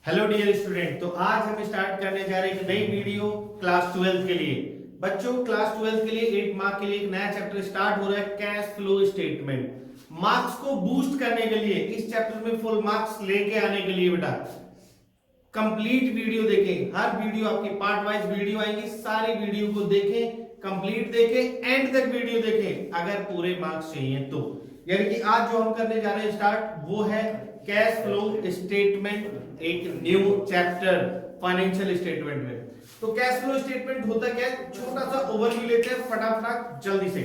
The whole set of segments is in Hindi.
Hello dear student. तो आज हम स्टार्ट करने जा रहे हैं एक नई वीडियो क्लास 12 के लिए। बच्चों, क्लास 12 के लिए 8 मार्क के लिए एक नया चैप्टर स्टार्ट हो रहा है, कैश फ्लो स्टेटमेंट। मार्क्स को बूस्ट करने के लिए इस चैप्टर में फुल मार्क्स लेके आने के लिए बेटा कंप्लीट वीडियो देखें। हर वीडियो आपकी पार्ट वाइज वीडियो आएंगी, सारी वीडियो को देखें, कंप्लीट देखें, एंड तक वीडियो देखें अगर पूरे मार्क्स चाहिए तो। यानी कि आज जो हम करने जा रहे हैं स्टार्ट वो है कैश फ्लो स्टेटमेंट, एक न्यू चैप्टर फाइनेंशियल स्टेटमेंट में। तो कैश फ्लो स्टेटमेंट होता क्या है, छोटा सा ओवरव्यू लेते हैं फटाफट जल्दी से।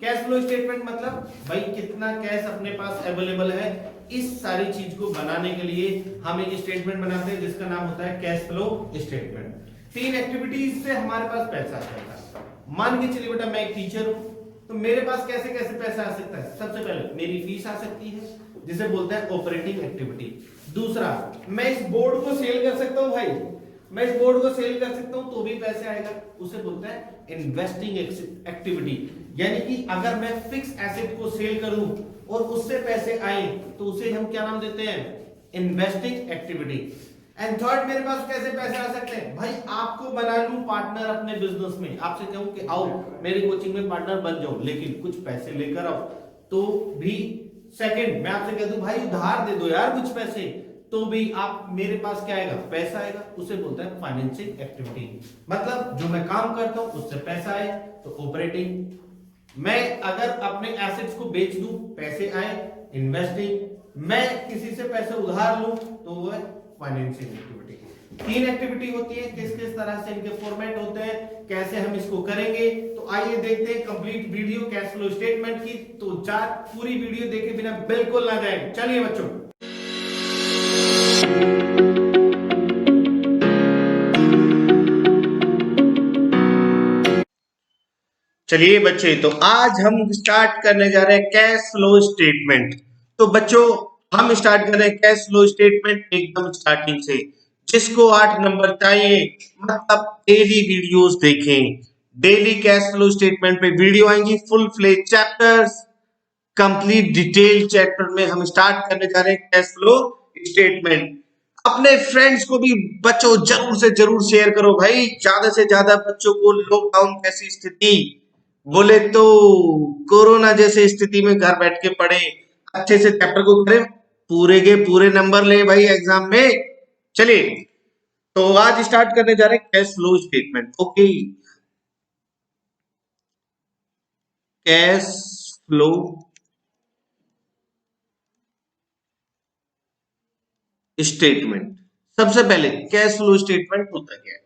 कैश फ्लो स्टेटमेंट मतलब भाई कितना कैश अपने पास अवेलेबल है, इस सारी चीज को बनाने के लिए हम एक स्टेटमेंट बनाते हैं जिसका नाम होता है कैश फ्लो स्टेटमेंट। 3 एक्टिविटीज से हमारे पास पैसा आता है। मान के चलिए बेटा मैं एक टीचर हूं, तो मेरे पास कैसे कैसे पैसा आ सकता है। सबसे पहले मेरी फीस आ सकती है जिसे बोलते हैं ऑपरेटिंग एक्टिविटी। दूसरा, मैं इस बोर्ड को सेल कर सकता हूं भाई, मैं इस बोर्ड को सेल कर सकता हूं तो भी पैसे आएगा, उसे बोलते हैं इन्वेस्टिंग एक्टिविटी। यानी कि अगर मैं फिक्स एसेट को सेल करूं और उससे पैसे आए तो उसे हम क्या नाम देते हैं, इन्वेस्टिंग एक्टिविटी। एंड थर्ड, मेरे पास कैसे पैसे आ सकते हैं भाई, आपको बना लूं पार्टनर अपने बिजनेस में, आपसे कहूं कि आओ मेरी कोचिंग में पार्टनर बन जाओ लेकिन कुछ पैसे लेकर आओ तो भी। सेकंड, मैं आपसे कह दूं भाई उधार दे दो यार कुछ पैसे, तो भी आप मेरे पास क्या आएगा, पैसा आएगा, उसे बोलते हैं फाइनेंसिंग एक्टिविटी। मतलब जो मैं काम करता हूं उससे पैसा आए तो ऑपरेटिंग। मैं अगर अपने एसेट्स को बेच दूं पैसे आए, इन्वेस्टिंग। मैं किसी से पैसे उधार लूं तो वो है फाइनेंशियल एक्टिविटी। 3 एक्टिविटी होती है, किस किस तरह से इनके फॉर्मेट होते हैं, कैसे हम इसको करेंगे। तो आइए देखते हैं complete video cash flow statement की। तो चार पूरी वीडियो देखे बिना बिल्कुल ना जाए। चलिए बच्चों, चलिए बच्चे, तो आज हम स्टार्ट करने जा रहे हैं कैश फ्लो स्टेटमेंट। तो बच्चों हम स्टार्ट कर रहे हैं कैश फ्लो स्टेटमेंट एकदम स्टार्टिंग से। जिसको 8 नंबर चाहिए मतलब डेली वीडियोस देखें। डेली कैश फ्लो स्टेटमेंट पे वीडियो आएंगी, full fledged chapters, complete detail chapter में हम स्टार्ट करने जा रहे हैं कैश फ्लो स्टेटमेंट। अपने फ्रेंड्स को भी बच्चों जरूर से जरूर शेयर करो भाई, ज्यादा से ज्यादा बच्चों को लॉकडाउन कैसी स्थिति, बोले तो कोरोना जैसे स्थिति में घर बैठ के पढ़े, अच्छे से चैप्टर को करें, पूरे के पूरे नंबर ले भाई एग्जाम में। चलिए, तो आज स्टार्ट करने जा रहे हैं cash flow statement. Okay, cash flow statement. सबसे पहले कैश फ्लो स्टेटमेंट होता क्या है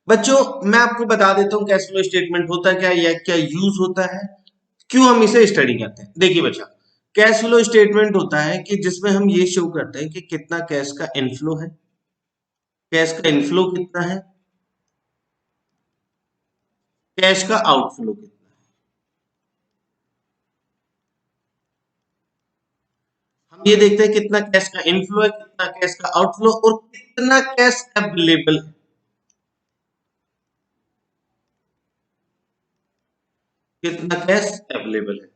बच्चों, मैं आपको बता देता हूं कैश फ्लो स्टेटमेंट होता क्या है या क्या यूज होता है, क्यों हम इसे स्टडी करते हैं। देखिए बच्चा, कैश फ्लो स्टेटमेंट होता है कि जिसमें हम ये शो करते हैं कि कितना कैश का इनफ्लो है, कैश का इनफ्लो कितना है, कैश का आउटफ्लो कितना है। हम ये देखते हैं कितना कैश का इनफ्लो है, कितना कैश का आउटफ्लो और कितना कैश अवेलेबल है, कितना कैश अवेलेबल है।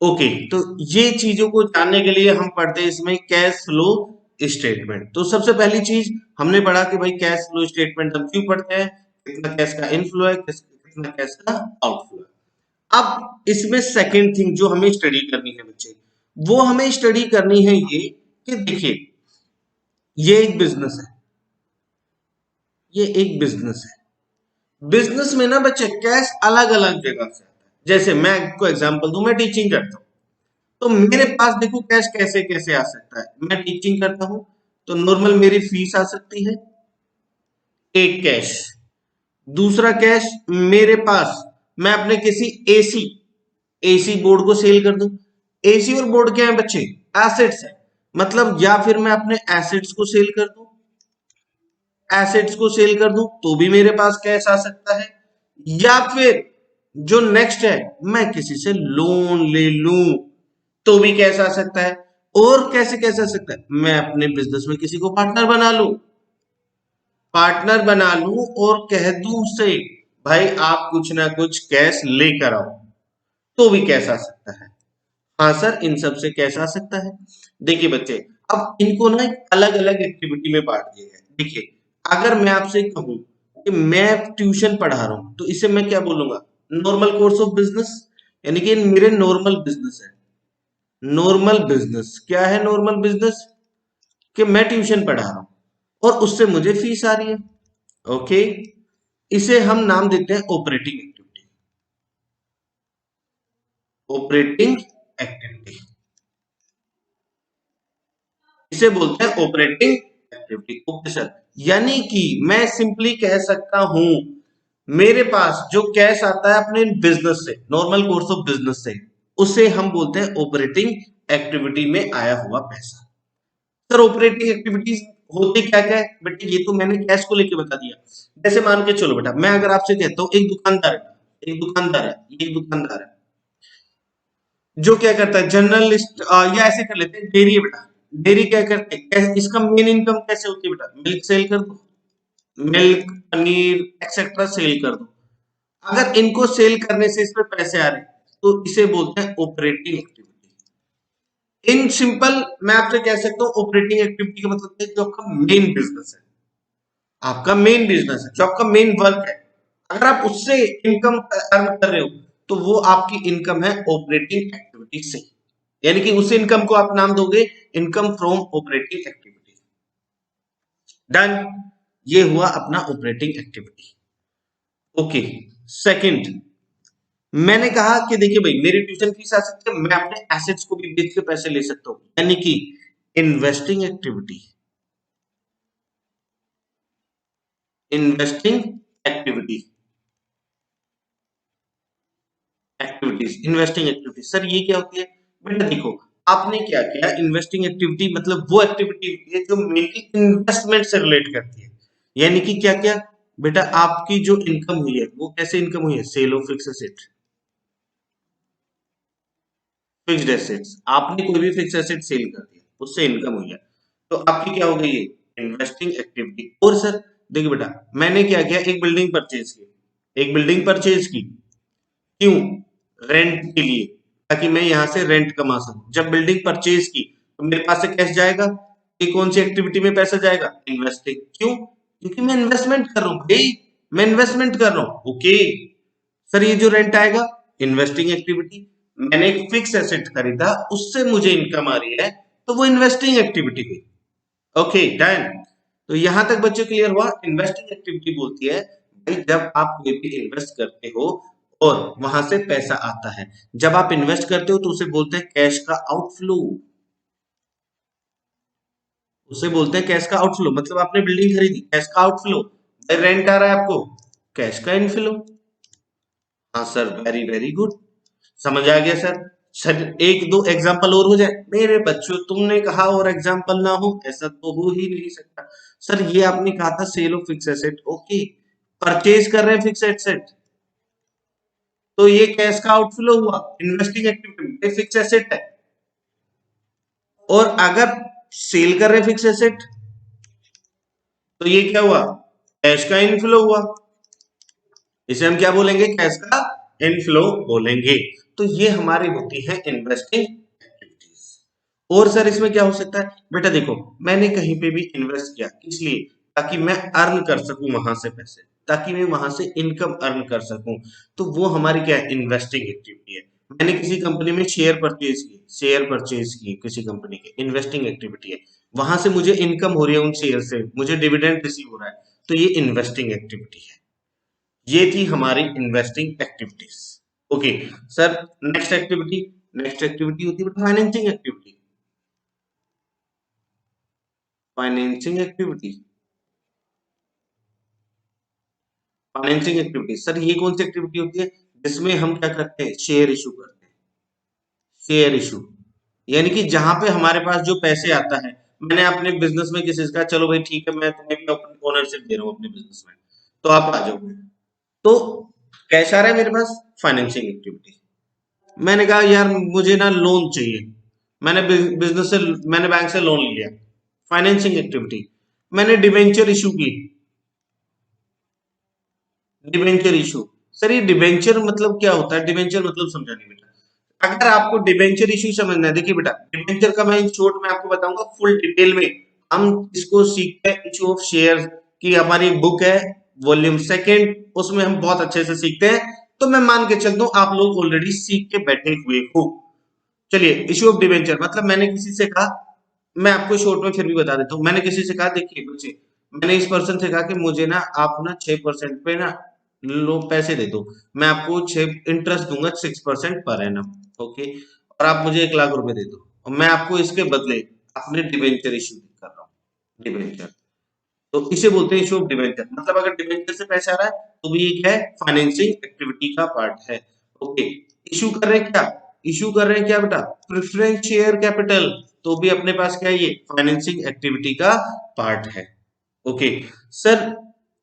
ओके, तो ये चीजों को जानने के लिए हम पढ़ते हैं इसमें कैश फ्लो स्टेटमेंट। तो सबसे पहली चीज हमने पढ़ा कि भाई कैश फ्लो स्टेटमेंट हम क्यों पढ़ते हैं, कितना कैश का इनफ्लो है, कितना कैश का आउटफ्लो है। अब इसमें सेकंड थिंग जो हमें स्टडी करनी है बच्चे, वो हमें स्टडी करनी है ये कि देखिए ये एक बिजनेस है, ये एक बिजनेस है। बिजनेस में ना बच्चे कैश अलग अलग जगह से आता है। जैसे मैं आपको एग्जांपल दूं, मैं टीचिंग करता हूं तो मेरे पास देखो कैश कैसे कैसे आ सकता है। मैं टीचिंग करता हूं तो नॉर्मल मेरी फीस आ सकती है, एक कैश। दूसरा कैश मेरे पास, मैं अपने किसी एसी एसी बोर्ड को सेल कर दूं। एसी और बोर्ड क्या है बच्चे, एसेट्स है। मतलब या फिर मैं अपने एसेट्स को सेल कर दूं, एसेट्स को सेल कर दूं तो भी मेरे पास कैश आ सकता है। या फिर जो नेक्स्ट है, मैं किसी से लोन ले लूं तो भी कैश आ सकता है। और कैसे कैसे आ सकता है, मैं अपने बिजनेस में किसी को पार्टनर बना लूं, पार्टनर बना लूं और कह दूं उससे भाई आप कुछ ना कुछ कैश लेकर आओ तो भी कैश आ सकता है। हाँ सर, इन सब से कैश आ सकता है। देखिए बच्चे, अब इनको ना एक अलग अलग एक्टिविटी में बांट दिया है। देखिए, अगर मैं आपसे कहूं कि मैं ट्यूशन पढ़ा रहा हूं तो इसे मैं क्या बोलूंगा? नॉर्मल कोर्स ऑफ बिजनेस, यानी कि मेरे नॉर्मल बिजनेस है। नॉर्मल बिजनेस क्या है? नॉर्मल बिजनेस कि मैं ट्यूशन पढ़ा रहा हूं और उससे मुझे फीस आ रही है। ओके, इसे हम नाम देते हैं ऑपरेटिंग एक्टिविटी। ऑपरेटिंग एक्टिविटी इसे बोलते हैं ऑपरेटिंग एक्टिविटी। ओके सर, यानी कि मैं सिंपली कह सकता हूं मेरे पास जो कैश आता है अपने बिजनेस से, नॉर्मल कोर्स ऑफ बिजनेस से, उसे हम बोलते हैं ऑपरेटिंग एक्टिविटी में आया हुआ पैसा। सर ऑपरेटिंग एक्टिविटीज होती क्या क्या है बेटा? ये तो मैंने कैश को लेके बता दिया। जैसे मान के चलो बेटा, मैं अगर आपसे कहता हूँ एक दुकानदार है, एक दुकानदार है जो क्या करता है, जर्नलिस्ट, या ऐसे कर लेते हैं, डेयरी है बेटा। डेयरी क्या करते हैं, इसका मेन इनकम कैसे होती है बेटा? मिल्क सेल कर दो, मिल्क, पनीर एक्सेट्रा सेल कर दो। अगर इनको सेल करने से इसमें पैसे आ रहे हैं तो इसे बोलते हैं ऑपरेटिंग एक्टिविटी। इन सिंपल मैं आपसे कह सकता हूँ ऑपरेटिंग एक्टिविटी का मतलब है जो आपका मेन बिजनेस है, आपका मेन बिजनेस है, जो आपका मेन वर्क है। अगर आप उससे इनकम अर्न कर रहे हो तो वो आपकी इनकम है ऑपरेटिंग एक्टिविटी से, यानी कि उस इनकम को आप नाम दोगे income from operating activity. Done, ये हुआ अपना ऑपरेटिंग एक्टिविटी। ओके, सेकंड, मैंने कहा कि देखिए भाई मेरी ट्यूशन फीस आ सकती है, मैं अपने एसेट्स को भी बेच के पैसे ले सकता हूं, यानी कि investing activity. Investing activity, investing activity sir ये क्या होती है? बेटा देखो, आपने क्या किया, इन्वेस्टिंग एक्टिविटी मतलब वो एक्टिविटी होती है जो मेनली इन्वेस्टमेंट से रिलेट करती है। यानी कि क्या क्या बेटा, आपकी जो इनकम हुई है वो कैसे इनकम हुई है? Sale of fix asset, fixed assets, आपने कोई भी फिक्स एसेट सेल कर दिया उससे इनकम हुई है, तो आपकी क्या हो गई? ये इन्वेस्टिंग एक्टिविटी। और सर देखिए बेटा, मैंने क्या किया, एक बिल्डिंग परचेज की, एक बिल्डिंग परचेज की, क्यों? रेंट के लिए, ताकि मैं यहां से रेंट कमा सकूं। जब बिल्डिंग परचेज की तो मेरे पास से कैश जाएगा, ये कौन सी एक्टिविटी में पैसा जाएगा? इन्वेस्टिंग। क्यों? क्योंकि मैं इन्वेस्टमेंट कर रहा हूं भाई, मैं इन्वेस्टमेंट कर रहा हूं। ओके सर, ये जो रेंट आएगा इन्वेस्टिंग एक्टिविटी, मैंने एक फिक्स एसेट खरीदा उससे मुझे इनकम आ रही है तो वो इन्वेस्टिंग एक्टिविटी हुई। Okay done. तो यहां तक बच्चों क्लियर हुआ? इन्वेस्टिंग एक्टिविटी बोलती है भाई जब आप कोई भी इन्वेस्ट करते हो और वहां से पैसा आता है। जब आप इन्वेस्ट करते हो तो उसे बोलते हैं कैश का आउटफ्लो, उसे बोलते हैं कैश का आउटफ्लो। मतलब आपने बिल्डिंग खरीदी, कैश का आउटफ्लो। रेंट आ रहा है आपको, कैश का इनफ्लो। हाँ सर, वेरी वेरी गुड, समझ आ गया सर। सर एक दो एग्जांपल और हो जाए मेरे बच्चों, तुमने कहा और एग्जांपल ना हो ऐसा तो हो ही नहीं सकता। सर ये आपने कहा था sale of fix asset, okay, purchase कर रहे हैं फिक्स एसेट तो ये कैश का आउटफ्लो हुआ, इन्वेस्टिंग एक्टिविटी फिक्स एसेट है। और अगर सेल कर रहे फिक्स एसेट तो ये क्या हुआ? कैश का इनफ्लो हुआ, इसे हम क्या बोलेंगे? कैश का इनफ्लो बोलेंगे। तो ये हमारी होती है इन्वेस्टिंग एक्टिविटीज। और सर इसमें क्या हो सकता है? बेटा देखो, मैंने कहीं पे भी इन्वेस्ट किया, किस लिए? ताकि मैं अर्न कर सकूं वहां से पैसे, ताकि मैं वहां से इनकम अर्न कर सकूं, तो वो हमारी क्या है? इन्वेस्टिंग एक्टिविटी है। मैंने किसी कंपनी में शेयर परचेज की किसी कंपनी के, इन्वेस्टिंग एक्टिविटी है। वहां से मुझे इनकम हो रही है उन शेयर से, मुझे डिविडेंड रिसीव हो रहा है, तो ये इन्वेस्टिंग एक्टिविटी है। ये थी हमारी investing activities. Okay sir, next activity होती है financing activity. Financing activity, financing activity sir ये कौन सी एक्टिविटी होती है जिसमें हम क्या करते हैं? शेयर इशू करते हैं। शेयर इशू यानी कि जहां पे हमारे पास जो पैसे आता है, मैंने अपने बिजनेस में किसी से कहा चलो भाई ठीक है मैं तुम्हें भी ओनरशिप दे रहा हूँ अपने बिजनेस में, तो आप आ जाओ। तो कैश आ रहा है मेरे पास, फाइनेंसिंग एक्टिविटी। मैंने कहा यार मुझे ना लोन चाहिए, मैंने बिजनेस से, मैंने बैंक से लोन लिया, फाइनेंसिंग एक्टिविटी। मैंने डिबेंचर इशू की, डिबेंचर इशू। सर ये डिबेंचर मतलब क्या होता है? डिबेंचर मतलब समझा नहीं बेटा। अगर आपको डिबेंचर इशू समझना है, देखिए बेटा डिबेंचर का मैं इन शॉर्ट में आपको बताऊंगा फुल डिटेल में, हम इसको सीखते हैं इशू ऑफ शेयर की, हमारी बुक है वॉल्यूम सेकंड, उसमें हम बहुत अच्छे से सीखते हैं। तो मैं मान के चलता हूं आप लोग ऑलरेडी सीख के बैठे हुए हो। चलिए, इशू ऑफ डिवेंचर मतलब मैंने किसी से कहा, मैं आपको शॉर्ट में फिर भी बता देता हूँ। मैंने किसी से कहा, देखिए बच्चे, मैंने इस पर्सन से कहा कि मुझे ना आप ना 6% पे ना लो पैसे दे दो, मैं आपको 6 इंटरेस्ट दूंगा 6% पर एनम, ओके, और आप मुझे 1 लाख रुपए दे दो, और मैं आपको इसके बदले अपने डिवेंचर इशू कर रहा हूँ, डिवेंचर। तो इसे बोलते हैं इशू ऑफ डिवेंचर। मतलब अगर डिवेंचर से पैसा आ रहा है तो भी एक है फाइनेंसिंग एक्टिविटी का पार्ट है। ओके, इशू कर रहे हैं क्या, इशू कर रहे हैं क्या बेटा, प्रेफरेंस शेयर कैपिटल, तो भी अपने पास क्या है, ये फाइनेंसिंग एक्टिविटी का पार्ट है। ओके सर,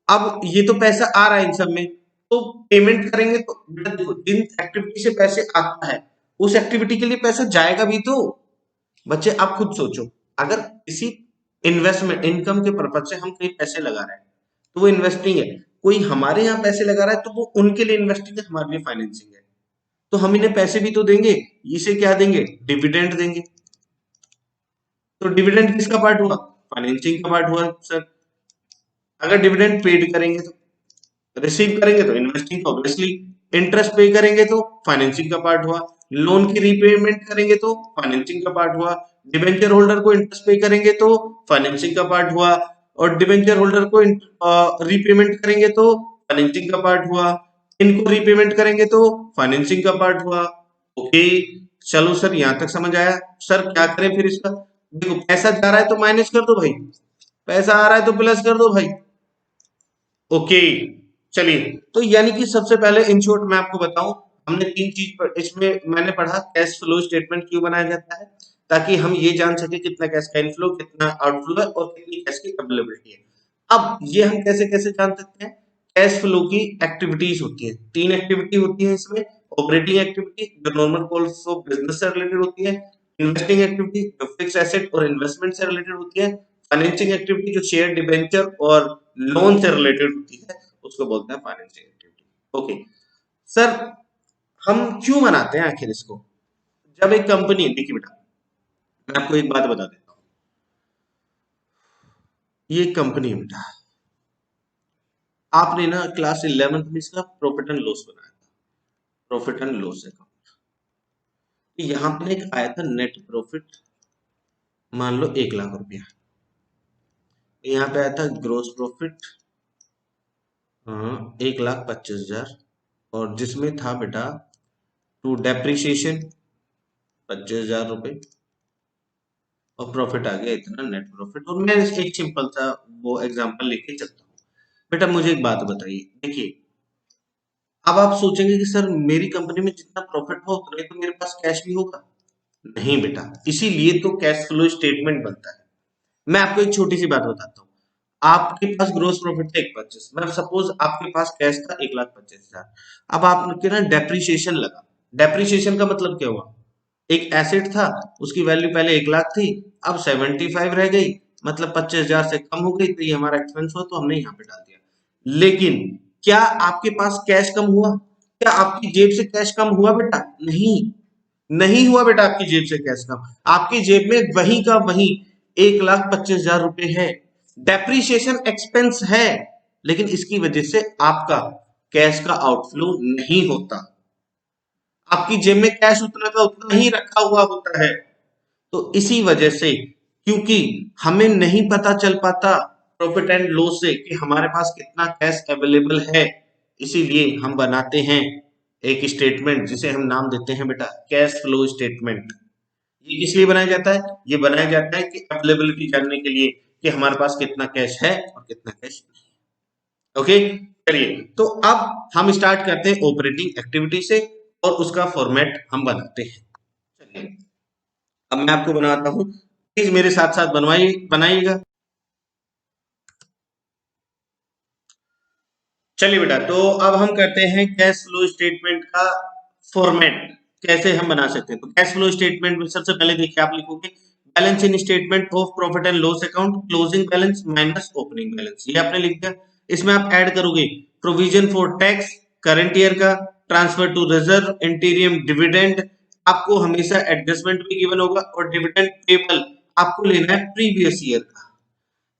अब ये तो पैसा आ रहा है इन सब में, तो पेमेंट करेंगे तो बेटा देखो, जिन एक्टिविटी से पैसे आता है उस एक्टिविटी के लिए पैसा जाएगा भी तो। बच्चे आप खुद सोचो, अगर किसी इन्वेस्टमेंट इनकम के पर्पज से हम कहीं पैसे लगा रहे हैं तो वो इन्वेस्टिंग है, कोई हमारे यहाँ पैसे लगा रहा है तो वो उनके लिए इन्वेस्टिंग है, हमारे लिए फाइनेंसिंग है, तो हम इन्हें पैसे भी तो देंगे, इसे क्या देंगे, डिविडेंड देंगे। तो डिविडेंड किसका पार्ट हुआ, फाइनेंसिंग का पार्ट हुआ सर। अगर डिविडेंड पेड करेंगे तो, रिसीव करेंगे तो इन्वेस्टिंग तो ऑब्वियसली, इंटरेस्ट पे करेंगे तो फाइनेंसिंग का पार्ट हुआ, लोन की रीपेमेंट करेंगे तो फाइनेंसिंग का पार्ट हुआ, डिबेंचर होल्डर को इंटरेस्ट पे करेंगे तो फाइनेंसिंग का पार्ट हुआ, और डिबेंचर होल्डर को रीपेमेंट करेंगे तो फाइनेंसिंग का पार्ट हुआ, इनको रीपेमेंट करेंगे तो फाइनेंसिंग का पार्ट हुआ। ओके, चलो सर यहां तक समझ आया। सर क्या करें फिर इसका, देखो पैसा जा रहा है तो माइनस कर दो भाई, पैसा आ रहा है तो प्लस कर दो भाई। ओके, चलिए, तो यानी कि सबसे पहले इन शॉर्ट मैं आपको बताऊं, हमने 3 चीज पर इसमें मैंने पढ़ा, कैश फ्लो स्टेटमेंट क्यों बनाया जाता है, ताकि हम ये जान सके कितना कैश का इनफ्लो, कितना आउटफ्लो है, और कितनी कैश की अवेलेबिलिटी है। अब ये हम कैसे कैसे जान सकते हैं, कैश फ्लो की एक्टिविटीज होती है, 3 एक्टिविटी होती है इसमें। ऑपरेटिंग एक्टिविटी जो नॉर्मल कोर्स ऑफ बिजनेस से रिलेटेड होती है, इन्वेस्टिंग एक्टिविटी जो फिक्स एसेट और इन्वेस्टमेंट से रिलेटेड होती है, फाइनेंसिंग एक्टिविटी जो शेयर डिबेंचर और लोन से रिलेटेड होती है, उसको बोलते हैं फाइनेंसिंग एक्टिविटी। ओके सर, हम क्यों बनाते हैं आखिर इसको, जब एक कंपनी, देखिए बेटा मैं आपको एक बात बता देता हूँ, ये कंपनी है बेटा, आपने ना क्लास 11th में इसका प्रॉफिट एंड लॉस बनाया था, प्रॉफिट एंड लॉस अकाउंट। यहाँ पे एक आया था नेट प्रॉफिट, मान लो 1 लाख रुपया, यहाँ पे आया था ग्रोस प्रॉफिट 1,25,000, और जिसमें था बेटा टू डेप्रिसिएशन 25,000 रुपए, और प्रॉफिट आ गया इतना नेट प्रॉफिट। और मैं एक सिंपल सा वो एग्जांपल लेके चलता हूँ। बेटा मुझे एक बात बताइए, देखिए अब आप सोचेंगे कि सर मेरी कंपनी में जितना प्रॉफिट हो उतना ही तो मेरे पास कैश भी होगा। नहीं बेटा, इसीलिए तो कैश फ्लो स्टेटमेंट बनता है। मैं आपको एक छोटी सी बात बताता हूँ, आपके पास ग्रोस प्रॉफिट था 1,25,000, मैं सपोज आपके पास कैश था 1,25,000, अब आपके ना डेप्रिसिएशन लगा। डेप्रिसिएशन का मतलब क्या हुआ, एक एसेट था उसकी वैल्यू पहले 1 लाख थी, अब 75 रह गई, मतलब 25,000 से कम हो गई, तो ये हमारा एक्सपेंस हुआ, तो हमने यहाँ पे डाल दिया। लेकिन क्या आपके पास कैश कम हुआ, क्या आपकी जेब से कैश कम हुआ बेटा, नहीं, नहीं हुआ बेटा, आपकी जेब से कैश कम, आपकी जेब में वही का वही 1,25,000 रुपए है, डेप्रिसिएशन एक्सपेंस है, लेकिन इसकी वजह से आपका कैश का आउटफ्लो नहीं होता, आपकी जेब में कैश उतना का उतना ही रखा हुआ होता है। तो इसी वजह से, क्योंकि हमें नहीं पता चल पाता प्रॉफिट एंड लॉस से कि हमारे पास कितना कैश अवेलेबल है, इसीलिए हम बनाते हैं एक स्टेटमेंट जिसे हम नाम देते हैं बेटा कैश फ्लो स्टेटमेंट। ये किस लिए बनाया जाता है, ये बनाया जाता है कि अवेलेबिलिटी जानने के लिए कि हमारे पास कितना कैश है और कितना कैश नहीं। ओके, चलिए, तो अब हम स्टार्ट करते हैं ऑपरेटिंग एक्टिविटी से, और उसका फॉर्मेट हम बनाते हैं। चलिए, अब मैं आपको बनाता हूं, प्लीज मेरे साथ साथ बनवाइए, बनाइएगा। चलिए बेटा, तो अब हम करते हैं कैश फ्लो स्टेटमेंट का फॉर्मेट, कैसे हम बना सकते हैं। तो कैश फ्लो स्टेटमेंट में सबसे पहले देखिए आप लिखोगे balance in statement of profit and loss account closing balance minus opening balance, ये आपने लिख दिया। इसमें आप ऐड करोगे provision for tax current year का, transfer to reserve, interim dividend, आपको हमेशा एडजस्टमेंट भी गिवन होगा, और डिविडेंड पेबल आपको लेना है प्रीवियस ईयर का।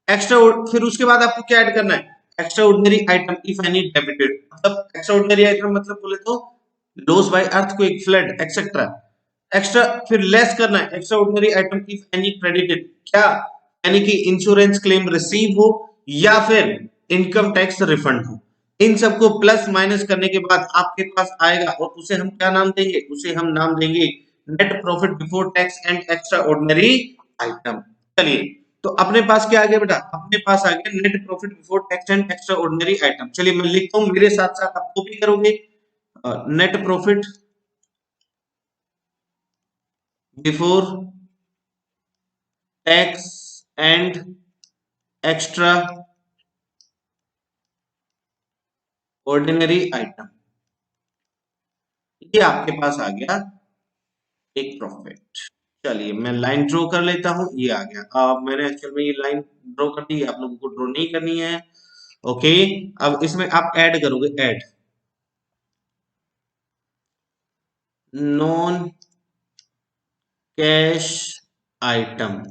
एक्स्ट्रा, फिर उसके बाद आपको क्या ऐड करना है, extra ordinary item if any debited, मतलब एक्स्ट्रा ऑर्डिनरी आइटम मतलब बोले तो loss by earthquake, flood etcetera. Extra फिर लेस करना है extra ordinary item if any credited, क्या, यानी कि इंश्योरेंस क्लेम रिसीव हो या फिर इनकम टैक्स रिफंड हो। इन सबको प्लस माइनस करने के बाद आपके पास आएगा और उसे हम क्या नाम देंगे, उसे हम नाम देंगे net profit before tax and extra ordinary item. चलिए, तो अपने पास क्या आ गया बेटा, अपने पास आ गया net profit before tax and extra ordinary item. चलिए मैं लिखता हूं, मेरे साथ साथ आप कॉपी करोगे। Net profit before tax and extra ordinary item, ये आपके पास आ गया एक प्रॉफिट। चलिए मैं लाइन ड्रॉ कर लेता हूं, ये आ गया। अब मैंने एक्चुअल में ये लाइन ड्रॉ कर दी, आप लोगों को ड्रॉ नहीं करनी है। ओके, अब इसमें आप ऐड करोगे, ऐड नॉन कैश आइटम,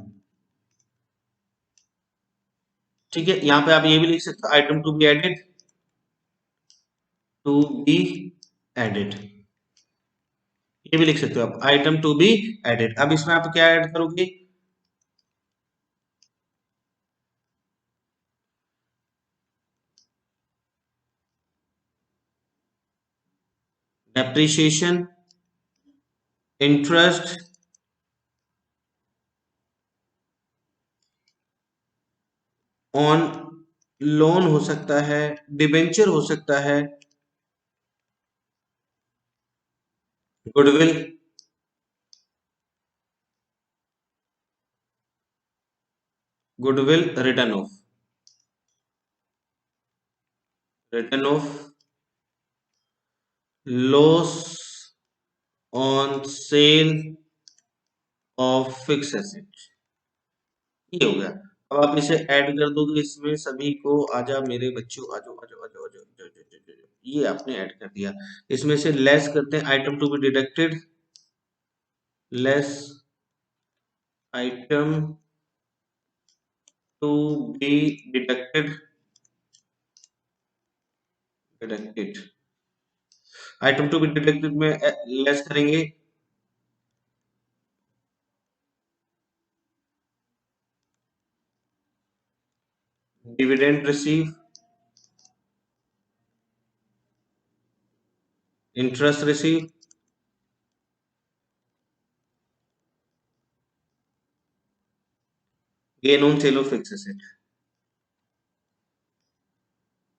ठीक है। यहां पे आप ये भी लिख सकते हो item to be added, to be added, ये भी लिख सकते हो आप आइटम टू बी एडेड। अब इसमें आप क्या ऐड करोगे, डेप्रिसिएशन, इंटरेस्ट ऑन लोन हो सकता है, डिबेंचर हो सकता है, goodwill, goodwill return of loss on sale of fix asset, ये हो गया। अब आप इसे ऐड कर दोगे इसमें सभी को, आजा मेरे बच्चों, आजो आजो आजो आजो, ये आपने ऐड कर दिया। इसमें से लेस करते हैं item to be deducted, less item to be deducted, deducted item to be deducted में लेस करेंगे dividend receive, interest receive, gain on sale of fix asset,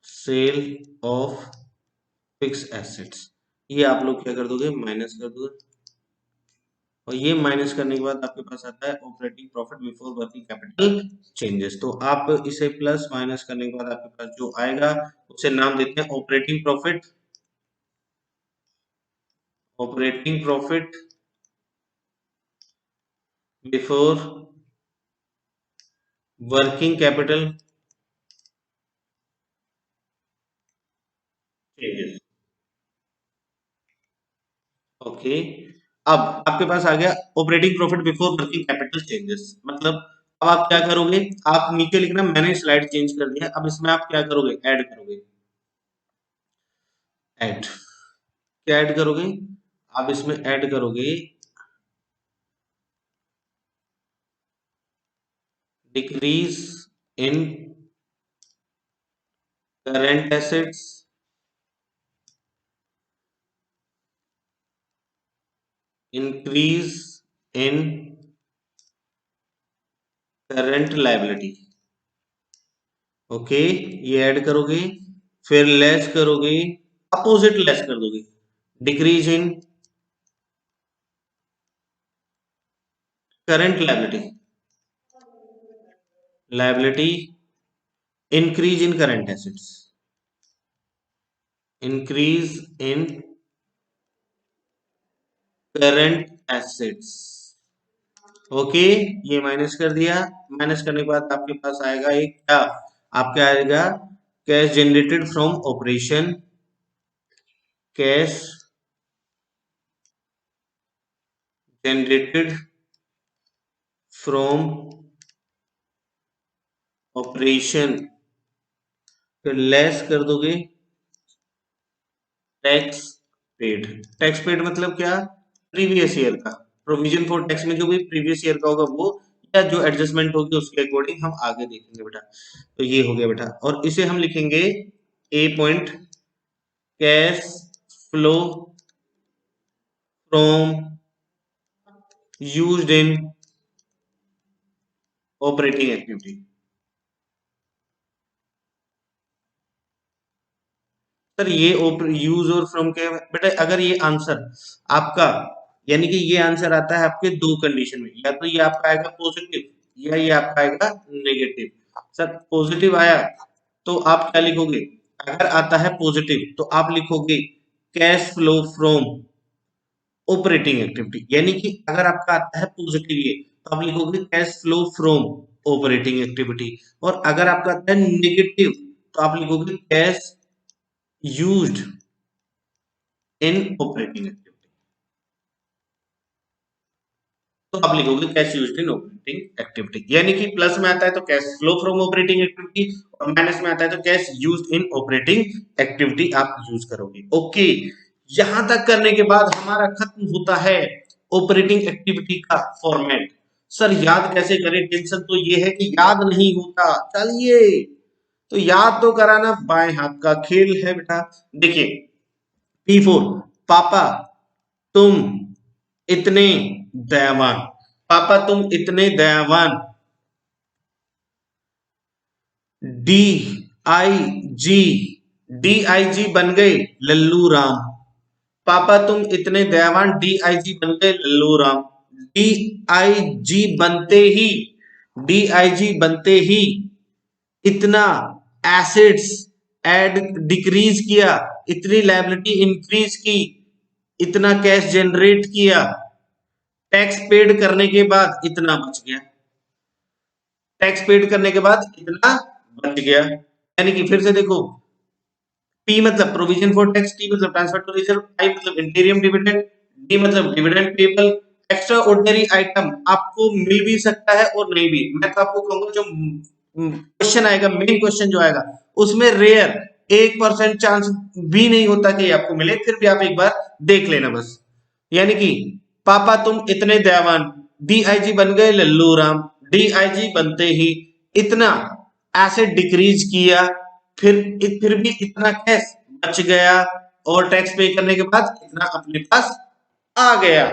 sale of fix assets, ये आप लोग क्या कर दोगे, माइनस कर दोगे। और ये माइनस करने के बाद आपके पास आता है operating profit before working capital changes. तो आप इसे प्लस माइनस करने के बाद आपके पास जो आएगा उसे नाम देते हैं operating profit, operating profit before working capital changes. Okay, अब आपके पास आ गया operating profit before working capital changes, मतलब अब आप क्या करोगे, आप नीचे लिखना मैंने स्लाइड चेंज कर दिया, अब इसमें आप क्या करोगे, ऐड करोगे, ऐड, क्या ऐड करोगे, आप इसमें ऐड करोगे decrease in current assets, increase in current liability. Okay, ये ऐड करोगे, फिर लेस करोगे, अपोजिट लेस कर दोगे, decrease in current liability, liability increase in current assets, increase in current assets. Okay, ये माइनस कर दिया, माइनस करने के बाद आपके पास आएगा एक क्या, आपके आएगा cash generated from operation, cash generated from operation, फिर लेस कर दोगे टैक्स पेड। टैक्स पेड मतलब क्या? प्रीवियस ईयर का प्रोविजन फॉर टैक्स में जो भी प्रीवियस ईयर का होगा वो, या जो एडजस्टमेंट होगी उसके अकॉर्डिंग हम आगे देखेंगे बेटा। तो ये हो गया बेटा, और इसे हम लिखेंगे A point, cash flow from used in operating activity. Sir ये यूज और फ्रॉम के बेटा, अगर ये आंसर आपका, यानी कि ये आंसर आता है आपके दो कंडीशन में, या तो ये आपका आएगा पॉजिटिव या ये आपका आएगा नेगेटिव। सर पॉजिटिव आया तो आप क्या लिखोगे? अगर आता है पॉजिटिव तो आप लिखोगे cash flow from operating activity, यानी कि अगर आपका आता है पॉजिटिव ये, तो आप लिखोगे cash flow from operating activity. और अगर आपका आता है नेगेटिव तो आप लिखोगे cash used in operating activity. तो आप लिखोगे cash used in operating activity, यानी कि प्लस में आता है तो cash flow from operating activity, और माइनस में आता है तो cash used in operating activity आप यूज करोगे। ओके, यहां तक करने के बाद हमारा खत्म होता है ऑपरेटिंग एक्टिविटी का फॉर्मेट। सर याद कैसे करें? टेंशन तो ये है कि याद नहीं होता। चलिए, तो याद तो कराना बाएं हाथ का खेल है बेटा। देखिए, P4, पापा तुम इतने दयावान, पापा तुम इतने दयावान। D I ji, D I जी बन गए लल्लू राम। पापा तुम इतने दयावान, डी आई जी बन गए लल्लू राम। डी आई जी बनते ही, डी आई जी बनते ही इतना एसेट्स एड डिक्रीज किया, इतनी लायबिलिटी इंक्रीज की, इतना कैश जनरेट किया, टैक्स पेड करने के बाद इतना बच गया, टैक्स पेड करने के बाद इतना बच गया। यानी कि फिर से देखो, पी मतलब प्रोविजन फॉर टैक्स, टी मतलब ट्रांसफर टू रिजर्व, आई मतलब इंटीरियम डिविडेंड, डी मतलब dividend payable. Extra ordinary item आपको मिल भी सकता है और नहीं भी। मैं तो आपको कहूंगा जो क्वेश्चन आएगा, मेन क्वेश्चन जो आएगा उसमें रेयर 1% चांस भी नहीं होता कि आपको मिले, फिर भी आप एक बार देख लेना बस। यानी कि पापा तुम इतने दयावान, डीआईजी बन गए लल्लू राम, डीआईजी बनते ही इतना एसेट डिक्रीज किया, फिर भी इतना कैश बच गया, और टैक्स पे करने के बाद इतना अपने पास आ गया।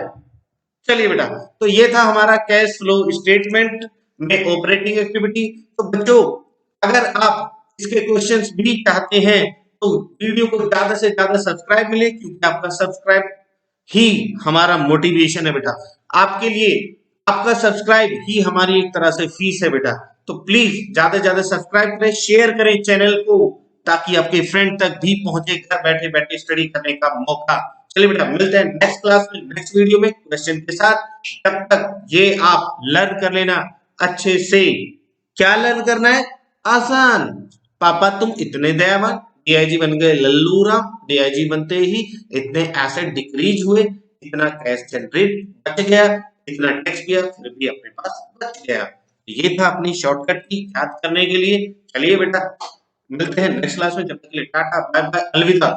चलिए बेटा, तो ये था हमारा कैश फ्लो स्टेटमेंट में ऑपरेटिंग एक्टिविटी। तो बच्चों, अगर आप इसके क्वेश्चंस भी चाहते हैं तो वीडियो को ज्यादा से ज्यादा सब्सक्राइब मिले, क्योंकि आपका सब्सक्राइब ही हमारा मोटिवेशन है बेटा। आपके लिए आपका सब्सक्राइब ही हमारी एक तरह से फीस है बेटा। तो प्लीज ज्यादा से ज्यादा सब्सक्राइब करें, शेयर करें चैनल को, ताकि आपके फ्रेंड तक भी पहुंचे घर बैठे बैठे स्टडी करने का मौका। चलिए बेटा, मिलते हैं नेक्स्ट क्लास में, नेक्स्ट वीडियो में क्वेश्चन के साथ। तब तक ये आप लर्न कर लेना अच्छे से। क्या लर्न करना है? आसान, पापा तुम इतने दयावान, डीआईजी बन गए लल्लू राम, डीआईजी बनते ही इतने एसेट डिक्रीज हुए, इतना कैश जनरेट बच गया, इतना टैक्स किया, फिर भी अपने पास बच गया। ये था अपनी शॉर्टकट की याद करने के लिए। चलिए बेटा, मिलते हैं नेक्स्ट क्लास में, जब तक के लिए टाटा बाय बाय अलविदा।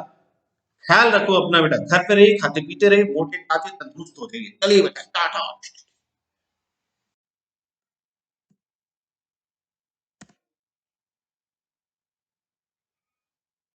ख्याल रखो अपना बेटा, घर पे रहिए, खाते पीते रहिए, मोटे ताजे तंदुरुस्त हो जाइए। चलिए बेटा, टाटा।